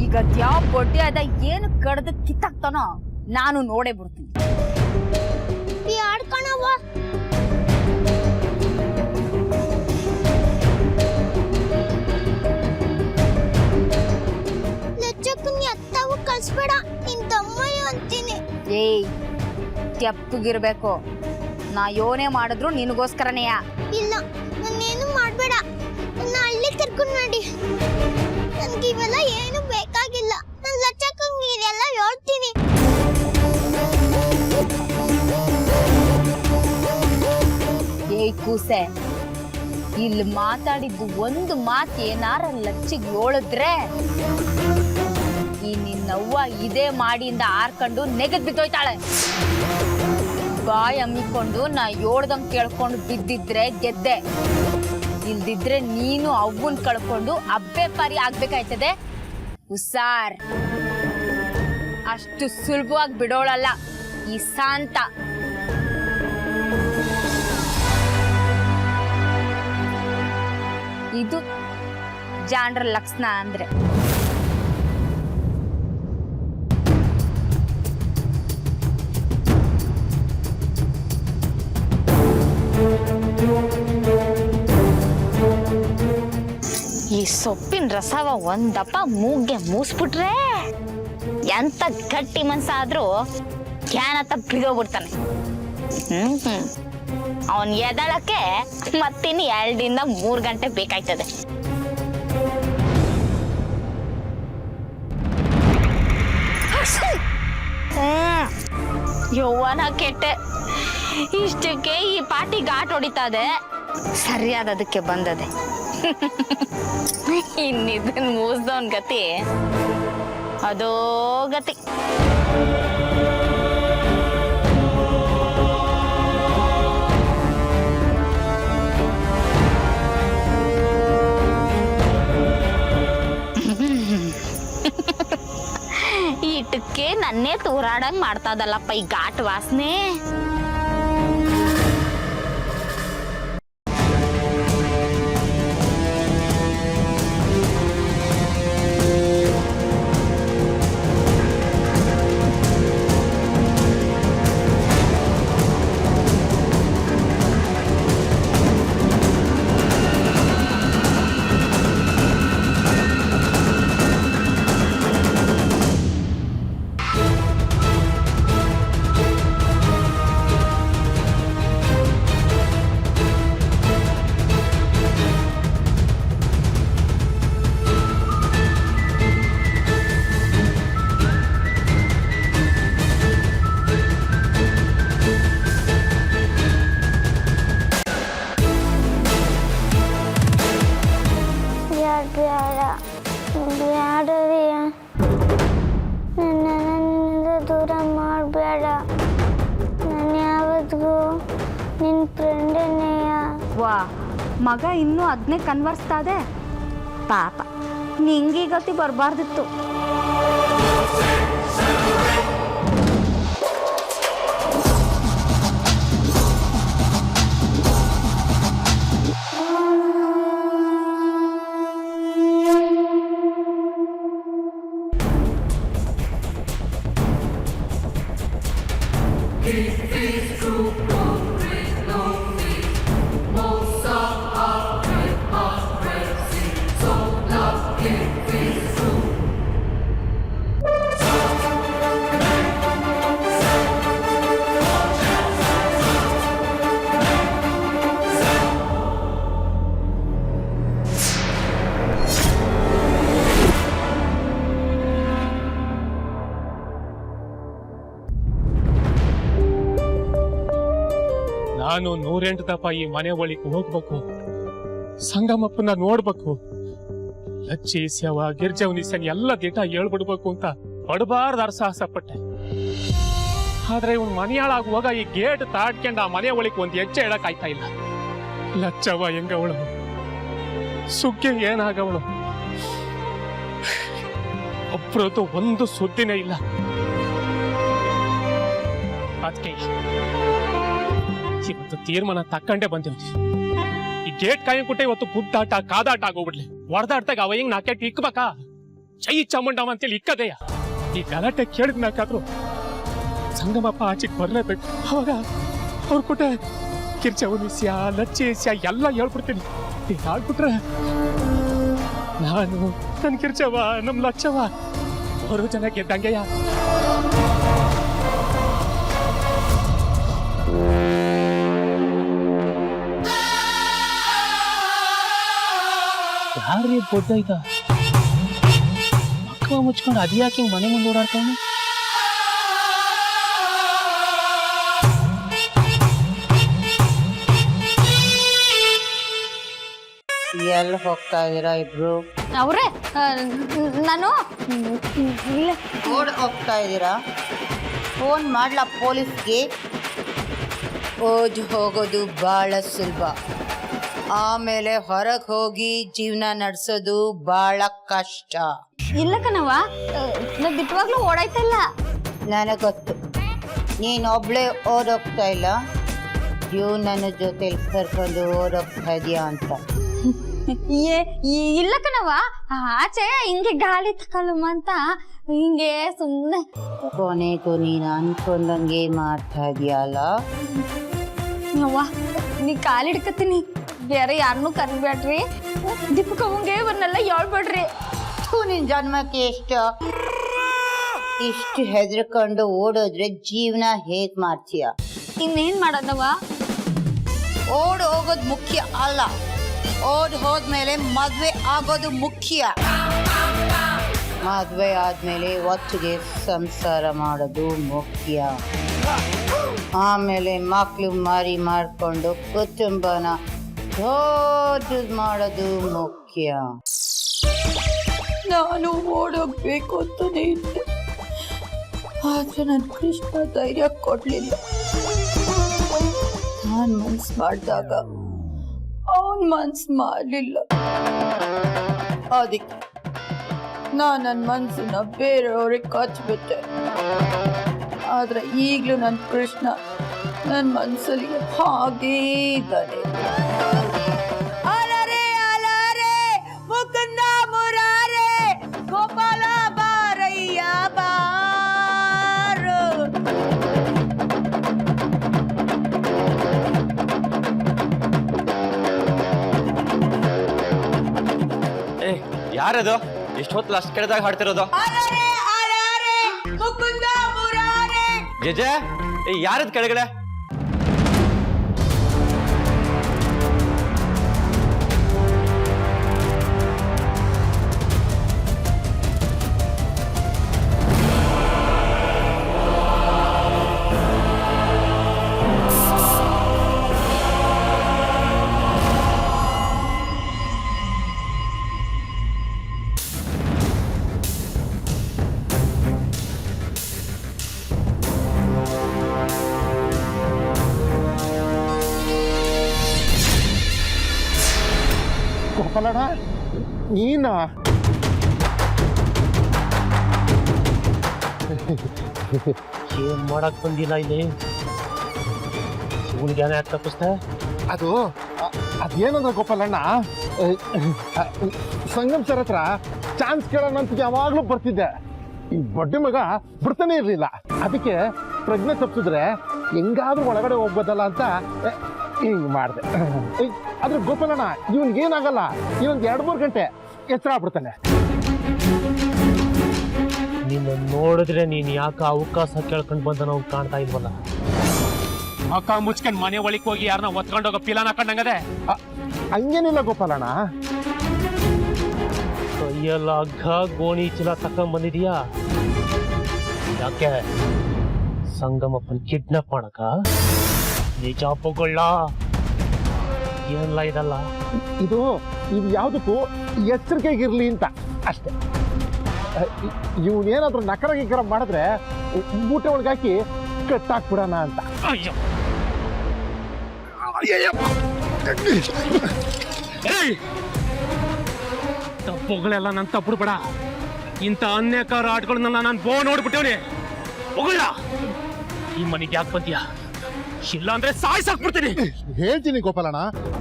ಈಗ ಯಾವ ಬೊಡ್ಡೆ ಅದ ಏನು ಕಡ್ದು ಕಿತ್ತಾಕ್ತಾನೋ ನಾನು ನೋಡೇ ಬಿಡ್ತೀನಿ. ಕಳ್ಸ್ಬೇಡ, ನಿನ್ ತಮ್ಮಯ್ಯ ಅಂತೀನಿ. ಏಯ್ ತೆಪ್ಪಗಿರ್ಬೇಕು. ನಾ ಯೋನೇ ಮಾಡಿದ್ರು ನಿನಗೋಸ್ಕರನೇಯ. ಇಲ್ಲ, ನಾನೇನು ಮಾಡ್ಬೇಡ, ನನ್ನ ಹಳ್ಳಿ ಕರ್ಕೊಂಡು ನೋಡಿ. ನನ್ಗೆ ಇವೆಲ್ಲ ಏನು ಬೇಕಾಗಿಲ್ಲ. ನಾನು ಲಚ್ಚಕ್ಕಂಗೆ ಇದೆಲ್ಲ ಹೇಳ್ತೀನಿ. ಏಯ್ ಕೂಸೆ, ಇಲ್ಲಿ ಮಾತಾಡಿದ್ದು ಒಂದು ಮಾತು ಏನಾರ ಲಚ್ಚಿಗೆ ಹೇಳಿದ್ರೆ ಈ ನಿನ್ನವ್ವ ಇದೇ ಮಾಡಿಯಿಂದ ಆರ್ಕೊಂಡು ನೆಗದ್ ಬಿದ್ದೋಯ್ತಾಳೆ. ಬಾಯ್ ಅಮ್ಮಿಕೊಂಡು ನಾ ಹೇಳ್ದಂಗ್ ಕೇಳ್ಕೊಂಡು ಬಿದ್ದಿದ್ರೆ ಗೆದ್ದೆ, ಇಲ್ದಿದ್ರೆ ನೀನು ಅವ್ವನ್ ಕಳ್ಕೊಂಡು ಅಬ್ಬೆ ಪಾರಿ ಆಗ್ಬೇಕಾಯ್ತದೆ. ಹುಷಾರ್, ಅಷ್ಟು ಸುಲಭವಾಗಿ ಬಿಡೋಳಲ್ಲ ಈ ಶಾಂತ. ಇದು ಜಾಂಡ್ರ ಲಕ್ಷಣ ಅಂದ್ರೆ. ಈ ಸೊಪ್ಪಿನ ರಸವ ಒಂದಪ್ಪ ಮೂಗ್ಗೆ ಮೂಸ್ಬಿಟ್ರೆ ಎಂತ ಗಟ್ಟಿ ಮನ್ಸಾದ್ರೂ ಕ್ಯಾನ ಬಿದ್ದೋಗ್ಬಿಡ್ತಾನೆ. ಅವನ್ ಎದಳಕ್ಕೆ ಮತ್ತಿನ್ 2 ರಿಂದ 3 ಗಂಟೆ ಬೇಕಾಯ್ತದೆ. ಯೌವನ ಕೆಟ್ಟೆ, ಇಷ್ಟಕ್ಕೆ ಈ ಪಾಟಿ ಘಾಟ್ ಹೊಡಿತದೆ. ಸರಿಯಾದದಕ್ಕೆ ಬಂದದೆ. ಇನ್ನಿದನ್ ಮೂಸ್ದವನ್ ಗತಿ ಅದೋ ಗತಿ. ಇಟ್ಟಕ್ಕೆ ನನ್ನೇ ತೂರಾಡಂಗ್ ಮಾಡ್ತಾದಲ್ಲಪ್ಪ ಈ ಘಾಟ್ ವಾಸನೆ. ದೂರ ಮಾಡಬೇಡ, ನಾನು ಯಾವತ್ತಿಗೂ ನಿನ್ನ ಫ್ರೆಂಡೇನೆಯ. ವಾ, ಮಗ ಇನ್ನೂ ಅದನ್ನೇ ಕನ್ವರ್ಸ್ತಾ ಇದೆ. ಪಾಪ, ನಿಂಗೆ ಗತಿ ಬರಬಾರ್ದಿತ್ತು. ನಾನು 108 ದಪ್ಪ ಈ ಮನೆ ಒಳಗೆ ಹೋಗ್ಬೇಕು, ಸಂಗಮಪ್ಪನ ನೋಡ್ಬೇಕು, ಲಚ್ಚಿ ಸ್ಯವ ಗಿರ್ಜವನಿಸನ್ ಎಲ್ಲ ದಿಟ ಹೇಳ್ಬಿಡ್ಬೇಕು ಅಂತ ಬಡಬಾರ್ದು ಅರಸಾಹಸ ಪಟ್ಟೆ. ಆದ್ರೆ ಇವ್ನ ಮನೆಯಾಳಾಗುವಾಗ ಈ ಗೇಟ್ ತಾಡ್ಕೊಂಡು ಆ ಮನೆ ಒಳಗೆ ಒಂದು ಹೆಜ್ಜೆ ಹೇಳಕ್ ಆಯ್ತಾ ಇಲ್ಲ. ಲಚ್ಚವ ಹೆಂಗವಳು, ಸುಗ್ಗಿ ಏನಾಗವಳು, ಒಬ್ರದ್ದು ಒಂದು ಸುದ್ದಿನೇ ಇಲ್ಲ. ಅದಕ್ಕೆ ಇವತ್ತು ತೀರ್ಮಾನ ತಕ್ಕಂಡೆ ಬಂದೇವ್. ಈ ಗೇಟ್ ಕಾಯಂಕುಟ್ಟೆ ಇವತ್ತು ಗುದ್ದಾಟ ಕಾದಾಟ ಆಗೋಗ್ಬಿಡ್ಲಿ. ಹೊಡೆದಾಡ್ತಾಗ ಅವ ಹಿಂಗ್ ನಾಕೆಟ್ ಇಕ್ಬೇಕಾ? ಜೈ ಚಾಮುಂಡಮ್ಮ ಅಂತೇಳಿ ಇಕ್ಕದೆಯ. ಈ ಗಲಾಟೆ ಕೇಳಿದ್ನಾಕಾದ್ರು ಸಂಗಮಪ್ಪ ಆಚೆಗೆ ಬರ್ಲೇಬೇಕು. ಅವಾಗ ಅವ್ರ ಕೊಟ್ಟ ಕಿರ್ಚವನಿಸ್ಯ ಲಚ್ಚೇಸ್ಯ ಎಲ್ಲ ಹೇಳ್ಬಿಡ್ತೀನಿ. ಹೇಳ್ಬಿಟ್ರೆ ನಾನು ನನ್ನ ಕಿರ್ಚವ ನಮ್ ಲಚ್ಚವ ಅವರು ಜನ ಗೆದ್ದಂಗೆಯ. ಯಾರ್ರೀ ದೊಡ್ಡ ಇದ್ದ ಮಕ್ಕ ಮುಚ್ಕೊಂಡು ಅದ್ಯಾಕೆ ಹಿಂಗ್ ಮನೆ ಮುಂದೆ ಓಡಾಡ್ತಾನೆ? ಎಲ್ಲಿ ಹೋಗ್ತಾ ಇದೀರಾ ಇಬ್ರು? ಅವ್ರೆ ನಾನು ಓಡ್ ಹೋಗ್ತಾ ಇದ್ದೀರಾ? ಫೋನ್ ಮಾಡ್ಲಾ ಪೊಲೀಸ್ಗೆ? ಓದ್ ಹೋಗೋದು ಭಾಳ ಸುಲಭ, ಆಮೇಲೆ ಹೊರಗೆ ಹೋಗಿ ಜೀವನ ನಡೆಸೋದು ಭಾಳ ಕಷ್ಟ. ಇಲ್ಲ ಕಣವ, ನಾ ದಿಟ್ಟವಾಗ್ಲೂ ಓಡಾಯ್ತಲ್ಲ. ನನಗೆ ಗೊತ್ತು, ನೀನೊಬ್ಳೆ ಓಡೋಗ್ತಾ ಇಲ್ಲ, ನನ್ನ ಜೊತೆಲಿ ಕರ್ಕೊಂಡು ಓಡೋಗ್ತಾ ಇದೀಯಾ ಅಂತ. ಇಲ್ಲ ಕಣವ, ಆಚೆ ಹಿಂಗೆ ಗಾಳಿ ತಕಲುಮ ಅಂತ ಹಿಂಗೆ ಸುಮ್ಮನೆ. ಕೊನೆಗೂ ನೀನು ಅನ್ಕೊಂಡಂಗೆ ಮಾಡ್ತಾ ಇದೀಯಲ್ಲ. ಅವ್ವ ನೀ ಕಾಲಿಡ್ಕತೀನಿ, ಬೇರೆ ಯಾರನ್ನೂ ಕರಿಬೇಡ್ರಿ, ದೀಪಕವಂಗೆ ಇವನ್ನೆಲ್ಲ ಹೇಳ್ಬೇಡ್ರಿ. ನಿನ್ ಜನ್ಮಕ್ಕೆ ಇಷ್ಟು ಹೆದರ್ಕೊಂಡು ಓಡೋದ್ರೆ ಜೀವನ ಹೇಗ್ ಮಾಡ್ತೀಯ? ಇನ್ನೇನ್ ಮಾಡೋದವ? ಓಡ್ ಹೋಗೋದು ಮುಖ್ಯ ಅಲ್ಲ, ಓಡ್ ಹೋದ್ಮೇಲೆ ಮದ್ವೆ ಆಗೋದು ಮುಖ್ಯ. ಮದ್ವೆ ಆದ್ಮೇಲೆ ಒಟ್ಟಿಗೆ ಸಂಸಾರ ಮಾಡೋದು ಮುಖ್ಯ. ಆಮೇಲೆ ಮಕ್ಳು ಮಾರಿ ಮಾಡ್ಕೊಂಡು ಕುಟುಂಬನ ದೊಡ್ಡದು ಮಾಡೋದು ಮುಖ್ಯ. ನಾನು ಓಡೋಗ್ಬೇಕು ಅಂತಾನೆ ಇದ್ದೆ, ಆದ್ರೆ ನನ್ನ ಕೃಷ್ಣ ಧೈರ್ಯ ಕೊಡ್ಲಿಲ್ಲ. ನಾನ್ ಮನ್ಸು ಮಾಡಿದಾಗ ಅವನ್ ಮನ್ಸು ಮಾಡಲಿಲ್ಲ. ಅದಕ್ಕೆ ನನ್ನ ಮನ್ಸನ್ನ ಬೇರೆಯವ್ರಿಗೆ ಕಚ್ಬಿಟ್ಟೆ. ಆದ್ರೆ ಈಗಲೂ ನನ್ನ ಕೃಷ್ಣ ನನ್ನ ಮನ್ಸಲ್ಲಿ ಹಾಗೇ ಇದ್ದಾನೆ. ಅಲರೆ ಅಲರೆ ಮುಕುಂದ ಮುರಾರೆ ಗೋಪಾಲ ಬಾರಯ್ಯ ಬಾರು. ಯಾರದು ಇಷ್ಟೊತ್ತು ಅಷ್ಟು ಕೆಳದಾಗ ಹಾಡ್ತಿರೋದು? ಜಜೆ ಯಾರದ್ ಕೆಳಗಡೆ? ಗೋಪಾಲಣ್ಣ ನೀನಾ? ಏನ್ ಮಾಡಕ್ ಬಂದಿಲ್ಲ ಇಲ್ಲಿ, ಇವನ್ಗೆ ಯಾಕೆ ತಪ್ಪಿಸ್ತೆ? ಅದೇನಂದ್ರೆ ಗೋಪಾಲಣ್ಣ, ಸಂಗಮ್ ಸರ್ ಹತ್ರ ಚಾನ್ಸ್ ಕೇಳೋಣ ಅಂತ ಯಾವಾಗ್ಲೂ ಬರ್ತಿದ್ದೆ. ಈ ಬಡ್ಡಿ ಮಗ ಬಿಡ್ತಾನೆ ಇರ್ಲಿಲ್ಲ. ಅದಕ್ಕೆ ಪ್ರಜ್ಞೆ ತಪ್ಪಿಸಿದ್ರೆ ಹೆಂಗಾದ್ರೂ ಒಳಗಡೆ ಹೋಗ್ಬೋದಲ್ಲ ಅಂತ ಹಿಂಗ್ ಮಾಡಿದೆ. ಆದ್ರೆ ಗೋಪಾಲಣ್ಣ ಇವನ್ಗೇನಾಗಲ್ಲ, ಇವನ್ 2-3 ಗಂಟೆ ಎಚ್ಚರ ಆಗ್ಬಿಡ್ತಾನೆ. ನಿನ್ನ ನೋಡಿದ್ರೆ ನೀನ್ ಯಾಕೆ ಅವಕಾಶ ಕೇಳ್ಕೊಂಡ್ ಬಂದ ನಾವು ಕಾಣ್ತಾ ಇಲ್ವಲ್ಲ? ಮಕ್ಕ ಮುಚ್ಕೊಂಡ್ ಮನೆ ಒಳಗೆ ಹೋಗಿ ಯಾರನ್ನ ಒತ್ಕೊಂಡೋಗೋ ಪಿಲಾನ ಕಂಡಂಗದೆ. ಹಂಗೇನಿಲ್ಲ ಗೋಪಾಲಣ್ಣ, ಕೈಯೆಲ್ಲ ಹಗ್ಗ ಗೋಣಿ ಚೀಲ ತಕೊಂಡ್ ಬಂದಿದೀಯಾ? ಯಾಕೆ ಸಂಗಮಪ್ಪನ್ ಕಿಡ್ನಾಪ್ ಮಾಡಕ? ನಿಜ ಪೊಗೊಳ್ಳ ಏನ್ಲ ಇದಲ್ಲ? ಇದು ಯಾವ್ದಕ್ಕೂ ಎಚ್ಚರಿಕೆಗಿರ್ಲಿ ಅಂತ ಅಷ್ಟೇ. ಇವನೇನಾದ್ರೂ ನಕರ ಗಿಕರ ಮಾಡಿದ್ರೆ ಬೂಟೆ ಒಳಗೆ ಹಾಕಿ ಕಟ್ಟಾಕ್ಬಿಡೋಣ ಅಂತ. ಅಯ್ಯೋ ತಪ್ಪುಗಳೆಲ್ಲ ನನ್ ತಪ್ಪುಡ್ಬೇಡ. ಇಂಥ ಅನ್ಯಕಾರ ಆಟಗಳನ್ನೆಲ್ಲ ನಾನು ನೋಡ್ಬಿಟ್ಟವನಿ. ಹೋಗಲ್ಲ, ಈ ಮನೆಗೆ ಯಾಕೆ ಬಂದ್ಯಾ? ಇಲ್ಲ ಅಂದ್ರೆ ಸಾಯ್ಸಾಕ್ಬಿಡ್ತೀನಿ. ಹೇಳ್ತೀನಿ ಗೋಪಾಲಣ್ಣ,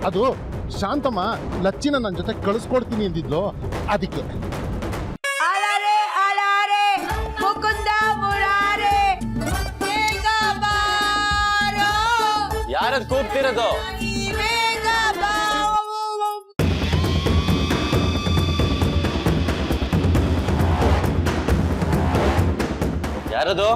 ಅದು ಶಾಂತಮ್ಮ ಲಚ್ಚಿನ ನನ್ನ ಜೊತೆ ಕಳಿಸ್ಕೊಡ್ತೀನಿ ಅಂದಿದ್ಲು, ಅದಕ್ಕೆ. ಅಲರೆ ಯಾರದ್ ಕೂಗ್ತಿರೋದು? ಯಾರದು?